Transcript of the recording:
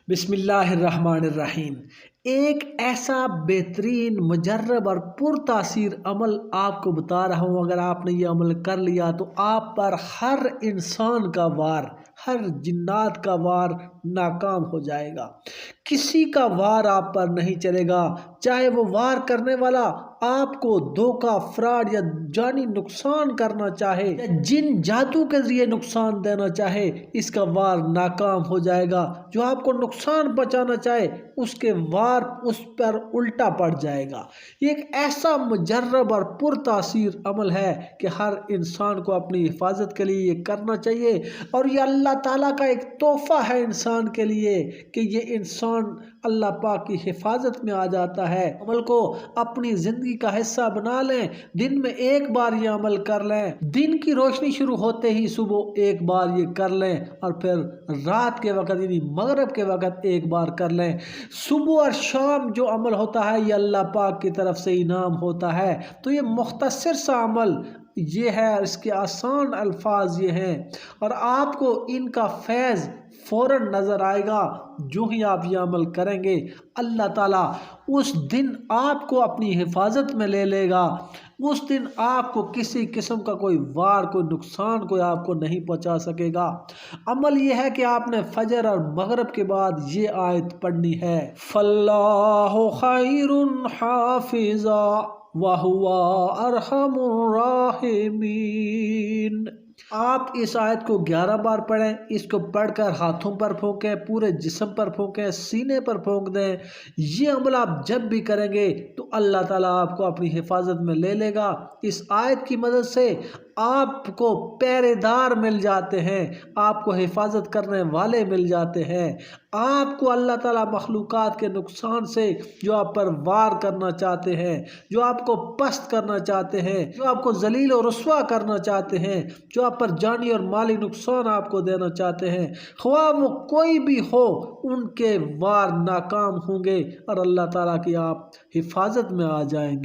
बिस्मिल्लाहिर्रहमानिर्रहीम। एक ऐसा बेहतरीन मुजर्रब और पुरतासीर अमल आपको बता रहा हूँ। अगर आपने ये अमल कर लिया तो आप पर हर इंसान का वार, हर जिन्नात का वार नाकाम हो जाएगा। किसी का वार आप पर नहीं चलेगा, चाहे वो वार करने वाला आपको धोखा, फ्रॉड या जानी नुकसान करना चाहे या जिन जादू के जरिए नुकसान देना चाहे, इसका वार नाकाम हो जाएगा। जो आपको नुकसान पहुंचाना चाहे उसके वार उस पर उल्टा पड़ जाएगा। ये एक ऐसा मुजर्रब और पुरतासीर अमल है कि हर इंसान को अपनी हिफाजत के लिए ये करना चाहिए। और ये अल्लाह ताला का एक तोहफा है इंसान के लिए कि ये इंसान अल्लाह पाक की हिफाजत में आ जाता है। अमल को अपनी जिंदगी का हिस्सा बना लें। दिन में एक बार ये अमल कर लें। दिन की रोशनी शुरू होते ही सुबह एक बार ये कर लें और फिर रात के वक़्त यानी मगरिब के वक़्त एक बार कर लें। सुबह और शाम जो अमल होता है ये अल्लाह पाक की तरफ से इनाम होता है। तो ये मुख्तसर सा अमल ये है और इसके आसान अल्फाज ये हैं और आपको इनका फैज़ फ़ौरन नज़र आएगा। जो ही आप ये अमल करेंगे अल्लाह ताला उस दिन आपको अपनी हिफाजत में ले लेगा। उस दिन आपको किसी किस्म का कोई वार, कोई नुकसान कोई आपको नहीं पहुंचा सकेगा। अमल ये है कि आपने फजर और मगरिब के बाद ये आयत पढ़नी है, फल्लाहु खैरुन हाफिज़ा वहुवा अरहमुर राहिमीन। आप इस आयत को 11 बार पढ़ें। इसको पढ़कर हाथों पर फूंकें, पूरे जिस्म पर फूंकें, सीने पर फूंक दें। ये अमल आप जब भी करेंगे तो अल्लाह ताला आपको अपनी हिफाजत में ले लेगा। इस आयत की मदद से आपको पहरेदार मिल जाते हैं, आपको हिफाजत करने वाले मिल जाते हैं। आपको अल्लाह ताला मखलूक़ात के नुकसान से, जो आप पर वार करना चाहते हैं, जो आपको पस्त करना चाहते हैं, जो आपको जलील और रुस्वा करना चाहते हैं, जो आप पर जानी और माली नुकसान आपको देना चाहते हैं, ख्वाह वो कोई भी हो, उनके वार नाकाम होंगे और अल्लाह ताला की आप हिफाजत में आ जाएंगे।